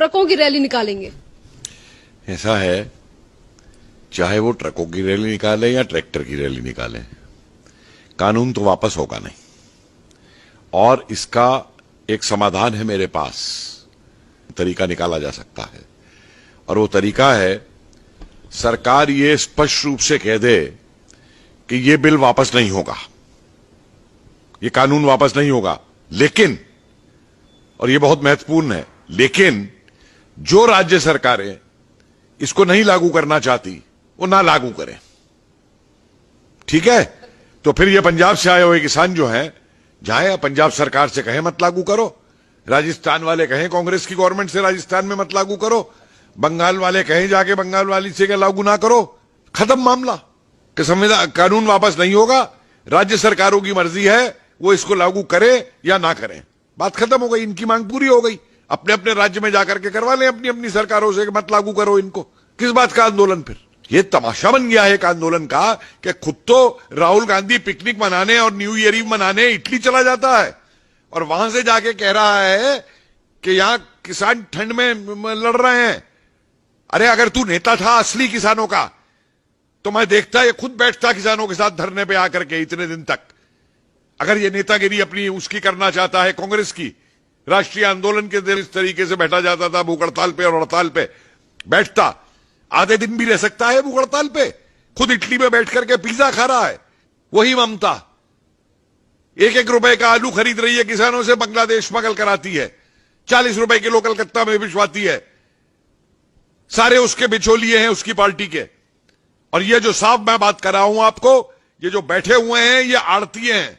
ट्रकों की रैली निकालेंगे। ऐसा है, चाहे वो ट्रकों की रैली निकाले या ट्रैक्टर की रैली निकाले, कानून तो वापस होगा नहीं। और इसका एक समाधान है मेरे पास, तरीका निकाला जा सकता है। और वो तरीका है, सरकार ये स्पष्ट रूप से कह दे कि ये बिल वापस नहीं होगा, ये कानून वापस नहीं होगा, लेकिन, और ये बहुत महत्वपूर्ण है, लेकिन जो राज्य सरकारें इसको नहीं लागू करना चाहती वो ना लागू करें। ठीक है? तो फिर ये पंजाब से आए हुए किसान जो हैं, जाए पंजाब सरकार से कहें मत लागू करो, राजस्थान वाले कहें कांग्रेस की गवर्नमेंट से राजस्थान में मत लागू करो, बंगाल वाले कहें जाके बंगाल वाली से क्या लागू ना करो, खत्म मामला। कि संविधान कानून वापस नहीं होगा, राज्य सरकारों की मर्जी है वो इसको लागू करे या ना करें, बात खत्म हो गई, इनकी मांग पूरी हो गई। अपने अपने राज्य में जाकर के करवा लें अपनी अपनी सरकारों से, मत लागू करो इनको। किस बात का आंदोलन? फिर ये तमाशा बन गया है एक आंदोलन का कि खुद तो राहुल गांधी पिकनिक मनाने और न्यू ईयर ईव मनाने इटली चला जाता है और वहां से जाके कह रहा है कि यहां किसान ठंड में लड़ रहे हैं। अरे अगर तू नेता था असली किसानों का तो मैं देखता, ये खुद बैठता किसानों के साथ धरने पे आकर के इतने दिन तक। अगर ये नेतागिरी अपनी उसकी करना चाहता है कांग्रेस की, राष्ट्रीय आंदोलन के दिन इस तरीके से बैठा जाता था भूख हड़ताल पे और हड़ताल पे बैठता, आधे दिन भी रह सकता है भूख हड़ताल पे। खुद इटली में बैठ करके पिज्जा खा रहा है। वही ममता 1-1 रुपए का आलू खरीद रही है किसानों से, बांग्लादेश स्मगल कराती है, 40 रुपए किलो कलकत्ता में भिजवाती है। सारे उसके बिचौलिए हैं उसकी पार्टी के। और ये जो साफ मैं बात कर रहा हूं आपको, ये जो बैठे हुए हैं ये आड़ती हैं,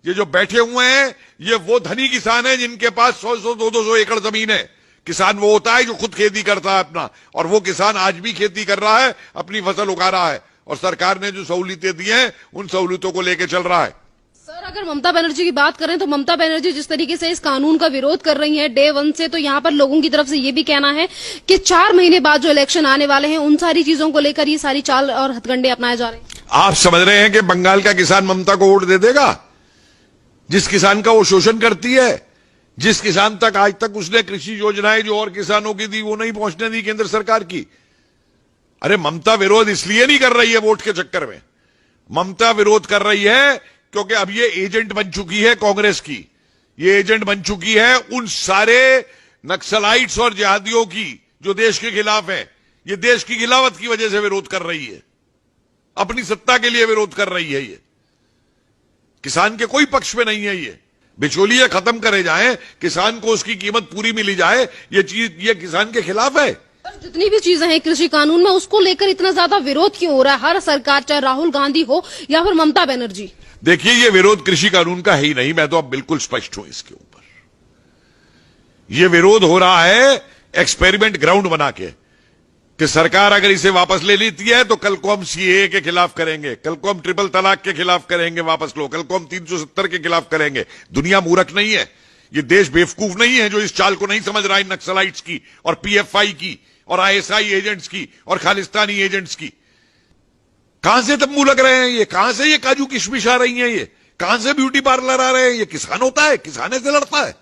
ये जो बैठे हुए हैं ये वो धनी किसान हैं जिनके पास 100-100, 200 एकड़ जमीन है। किसान वो होता है जो खुद खेती करता है अपना, और वो किसान आज भी खेती कर रहा है, अपनी फसल उगा रहा है, और सरकार ने जो सहूलियतें दी हैं उन सहूलियतों को लेकर चल रहा है। सर अगर ममता बनर्जी की बात करें तो ममता बनर्जी जिस तरीके से इस कानून का विरोध कर रही हैं डे 1 से, तो यहाँ पर लोगों की तरफ से ये भी कहना है कि 4 महीने बाद जो इलेक्शन आने वाले हैं उन सारी चीजों को लेकर ये सारी चाल और हथकंडे अपनाए जा रहे हैं। आप समझ रहे हैं कि बंगाल का किसान ममता को वोट दे देगा? जिस किसान का वो शोषण करती है, जिस किसान तक आज तक उसने कृषि योजनाएं जो और किसानों की दी वो नहीं पहुंचने दी केंद्र सरकार की। अरे ममता विरोध इसलिए नहीं कर रही है वोट के चक्कर में, ममता विरोध कर रही है क्योंकि अब ये एजेंट बन चुकी है कांग्रेस की, ये एजेंट बन चुकी है उन सारे नक्सलाइट्स और जिहादियों की जो देश के खिलाफ है। ये देश की खिलाफत की वजह से विरोध कर रही है, अपनी सत्ता के लिए विरोध कर रही है। ये किसान के कोई पक्ष में नहीं है। ये बिचौलिए खत्म करे जाएं, किसान को उसकी कीमत पूरी मिली जाए, ये चीज ये किसान के खिलाफ है। जितनी भी चीजें हैं कृषि कानून में उसको लेकर इतना ज्यादा विरोध क्यों हो रहा है हर सरकार, चाहे राहुल गांधी हो या फिर ममता बनर्जी? देखिए ये विरोध कृषि कानून का है ही नहीं, मैं तो अब बिल्कुल स्पष्ट हूं इसके ऊपर। ये विरोध हो रहा है एक्सपेरिमेंट ग्राउंड बना के कि सरकार अगर इसे वापस ले लेती है तो कल को हम सीएए के खिलाफ करेंगे, कल को हम ट्रिपल तलाक के खिलाफ करेंगे, वापस लो, कल को हम 370 के खिलाफ करेंगे। दुनिया मूर्ख नहीं है, ये देश बेवकूफ नहीं है जो इस चाल को नहीं समझ रहा है नक्सलाइट्स की और पीएफआई की और आईएसआई एजेंट्स की और खालिस्तानी एजेंट्स की। कहां से तंबू लग रहे हैं ये? कहां से ये काजू किशमिश आ रही हैं? ये कहां से ब्यूटी पार्लर आ रहे हैं? ये किसान होता है, किसाने से लड़ता है।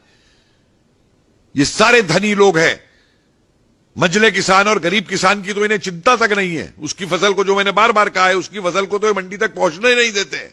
ये सारे धनी लोग हैं। मंझले किसान और गरीब किसान की तो इन्हें चिंता तक नहीं है। उसकी फसल को, जो मैंने बार बार कहा है, उसकी फसल को तो ये मंडी तक पहुंचने नहीं देते हैं।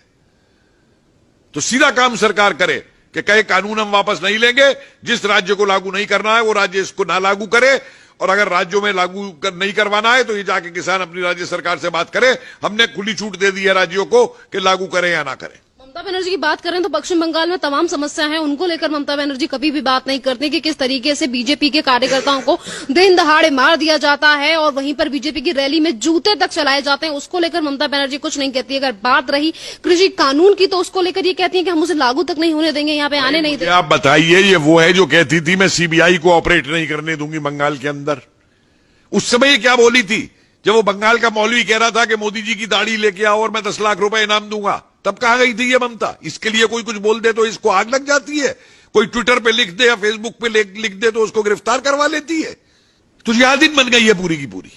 तो सीधा काम सरकार करे कि कहे कानून हम वापस नहीं लेंगे, जिस राज्य को लागू नहीं करना है वो राज्य इसको ना लागू करे, और अगर राज्यों में लागू नहीं करवाना है तो ये जाके किसान अपनी राज्य सरकार से बात करे। हमने खुली छूट दे दी है राज्यों को कि लागू करें या ना करें। ममता बनर्जी की बात करें तो पश्चिम बंगाल में तमाम समस्या है, उनको लेकर ममता बनर्जी कभी भी बात नहीं करती कि किस तरीके से बीजेपी के कार्यकर्ताओं को दिन दहाड़े मार दिया जाता है और वहीं पर बीजेपी की रैली में जूते तक चलाए जाते हैं। उसको लेकर ममता बनर्जी कुछ नहीं कहती। अगर बात रही कृषि कानून की तो उसको लेकर ये कहती है कि हम उसे लागू तक नहीं होने देंगे, यहाँ पे आने नहीं देंगे। आप बताइए, ये वो है जो कहती थी मैं सीबीआई को ऑपरेट नहीं करने दूंगी बंगाल के अंदर। उस समय ये क्या बोली थी जब वो बंगाल का मौलवी कह रहा था कि मोदी जी की दाढ़ी लेके आओ और मैं 10 लाख रुपए इनाम दूंगा? तब कहां गई थी ये ममता? इसके लिए कोई कुछ बोल दे तो इसको आग लग जाती है, कोई ट्विटर पे लिख दे या फेसबुक पे लिख दे तो उसको गिरफ्तार करवा लेती है। तो जिहादी बन गई है पूरी की पूरी।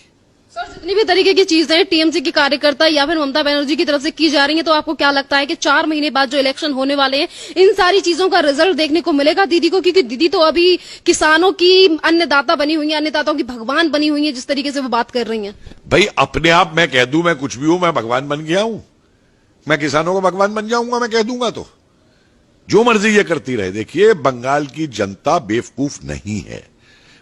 सर जितनी भी तरीके की चीजें टीएमसी के कार्यकर्ता या फिर ममता बनर्जी की तरफ से की जा रही हैं, तो आपको क्या लगता है कि 4 महीने बाद जो इलेक्शन होने वाले हैं, इन सारी चीजों का रिजल्ट देखने को मिलेगा दीदी को? क्योंकि दीदी तो अभी किसानों की अन्नदाता बनी हुई है, अन्नदाताओं की भगवान बनी हुई है, जिस तरीके से वो बात कर रही हैं। भाई अपने आप मैं कह दूं मैं कुछ भी हूं, मैं भगवान बन गया हूं? मैं किसानों का भगवान बन जाऊंगा मैं कह दूंगा तो? जो मर्जी ये करती रहे। देखिए, बंगाल की जनता बेवकूफ नहीं है।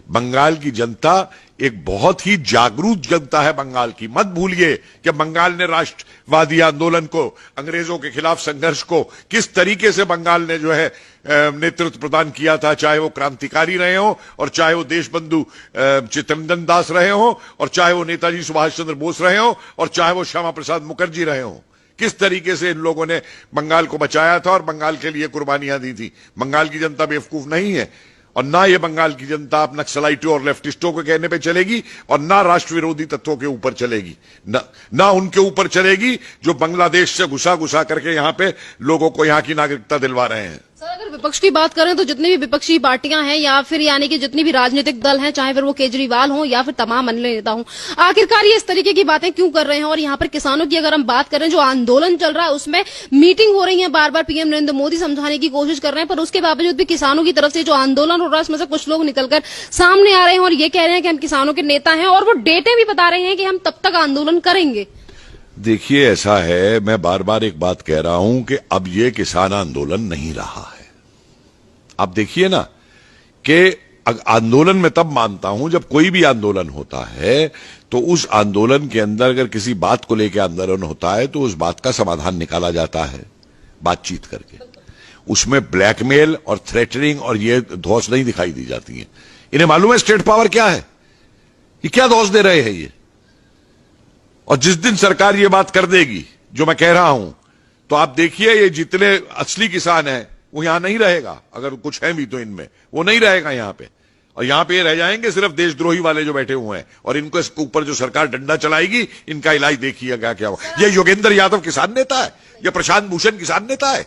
बंगाल की जनता एक बहुत ही जागरूक जनता है बंगाल की। मत भूलिए कि बंगाल ने राष्ट्रवादी आंदोलन को, अंग्रेजों के खिलाफ संघर्ष को किस तरीके से बंगाल ने जो है नेतृत्व प्रदान किया था, चाहे वो क्रांतिकारी रहे हो और चाहे वो देशबंधु चित्तरंजन दास रहे हो और चाहे वो नेताजी सुभाष चंद्र बोस रहे हो और चाहे वो श्यामा प्रसाद मुखर्जी रहे हो। किस तरीके से इन लोगों ने बंगाल को बचाया था और बंगाल के लिए कुर्बानियां दी थी। बंगाल की जनता बेवकूफ नहीं है और ना ये बंगाल की जनता अब नक्सलाइटों और लेफ्टिस्टों के कहने पे चलेगी और ना राष्ट्र विरोधी तत्वों के ऊपर चलेगी, ना उनके ऊपर चलेगी जो बांग्लादेश से घुसा करके यहां पे लोगों को यहां की नागरिकता दिलवा रहे हैं। सर, अगर विपक्ष की बात करें तो जितनी भी विपक्षी पार्टियां हैं या फिर यानी कि जितनी भी राजनीतिक दल हैं, चाहे फिर वो केजरीवाल हो या फिर तमाम अन्य नेता हों, आखिरकार ये इस तरीके की बातें क्यों कर रहे हैं? और यहाँ पर किसानों की अगर हम बात करें, जो आंदोलन चल रहा है उसमें मीटिंग हो रही है, बार बार पीएम नरेंद्र मोदी समझाने की कोशिश कर रहे हैं, पर उसके बावजूद भी किसानों की तरफ से जो आंदोलन हो रहा है उसमें से कुछ लोग निकलकर सामने आ रहे हैं और ये कह रहे हैं कि हम किसानों के नेता हैं और वो डेटे भी बता रहे हैं कि हम तब तक आंदोलन करेंगे। देखिए, ऐसा है, मैं बार बार एक बात कह रहा हूं कि अब ये किसान आंदोलन नहीं रहा है। आप देखिए ना कि आंदोलन में तब मानता हूं जब कोई भी आंदोलन होता है तो उस आंदोलन के अंदर अगर किसी बात को लेकर आंदोलन होता है तो उस बात का समाधान निकाला जाता है बातचीत करके। उसमें ब्लैकमेल और थ्रेटनिंग और ये धौंस नहीं दिखाई दी जाती है। इन्हें मालूम है स्टेट पावर क्या है, ये क्या धौंस दे रहे हैं ये। और जिस दिन सरकार ये बात कर देगी जो मैं कह रहा हूं, तो आप देखिए ये जितने असली किसान हैं वो यहां नहीं रहेगा। अगर कुछ है भी तो इनमें वो नहीं रहेगा यहां पे, और यहां पे रह जाएंगे सिर्फ देशद्रोही वाले जो बैठे हुए हैं। और इनको इसके ऊपर जो सरकार डंडा चलाएगी, इनका इलाज देखिएगा क्या होगा। ये योगेंद्र यादव किसान नेता है, ये प्रशांत भूषण किसान नेता है,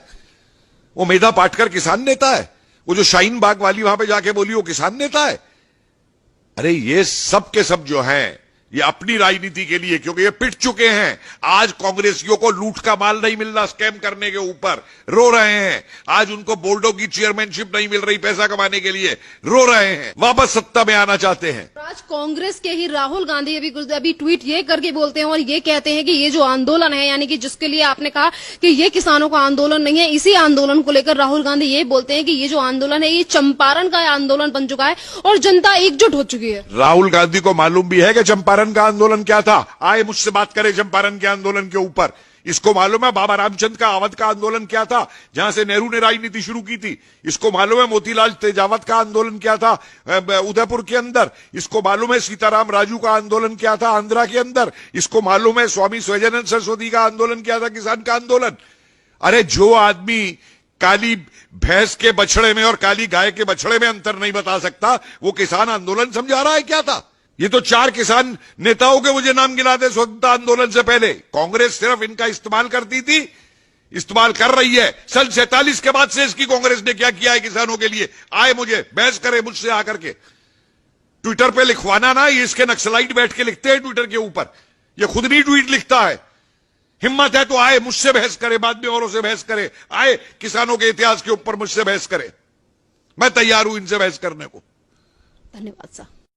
वो मेधा पाटकर किसान नेता है, वो जो शाहीन बाग वाली वहां पे जाके बोली वो किसान नेता है। अरे ये सब के सब जो हैं ये अपनी राजनीति के लिए, क्योंकि ये पिट चुके हैं। आज कांग्रेसियों को लूट का माल नहीं मिल रहा स्कैम करने के ऊपर, रो रहे हैं। आज उनको बोर्डों की चेयरमैनशिप नहीं मिल रही पैसा कमाने के लिए, रो रहे हैं, वापस सत्ता में आना चाहते हैं। आज कांग्रेस के ही राहुल गांधी अभी ट्वीट ये करके बोलते हैं और ये कहते हैं कि ये जो आंदोलन है, यानी कि जिसके लिए आपने कहा कि ये किसानों का आंदोलन नहीं है, इसी आंदोलन को लेकर राहुल गांधी ये बोलते हैं कि ये जो आंदोलन है ये चंपारण का आंदोलन बन चुका है और जनता एकजुट हो चुकी है। राहुल गांधी को मालूम भी है कि चंपारण का आंदोलन क्या था। आए मुझसे बात करें चंपारण के आंदोलन के ऊपर। इसको मालूम है बाबा रामचंद्र का अवध का आंदोलन क्या था, जहां से नेहरू ने राजनीति शुरू की थी। इसको मालूम है मोतीलाल तेजावत का आंदोलन क्या था उदयपुर के अंदर। इसको मालूम है सीताराम राजू का आंदोलन क्या था आंध्रा के अंदर। इसको मालूम है स्वामी स्वयजानंद सरस्वती का आंदोलन क्या था, किसान का आंदोलन। अरे जो आदमी काली भैंस के बछड़े में और काली गाय के बछड़े में अंतर नहीं बता सकता, वो किसान आंदोलन समझा रहा है क्या था। ये तो 4 किसान नेताओं के मुझे नाम गिला दे स्वतंत्रता आंदोलन से पहले। कांग्रेस सिर्फ इनका इस्तेमाल करती थी, इस्तेमाल कर रही है। सन 47 के बाद से इसकी कांग्रेस ने क्या किया है किसानों के लिए। आए मुझे बहस करे मुझसे आकर के, ट्विटर पे लिखवाना ना, ये इसके नक्सलाइट बैठ के लिखते हैं ट्विटर के ऊपर, ये खुद नहीं ट्वीट लिखता है। हिम्मत है तो आए मुझसे बहस करे, बाद में औरों से बहस करे, आए किसानों के इतिहास के ऊपर मुझसे बहस करे। मैं तैयार हूं इनसे बहस करने को। धन्यवाद सर।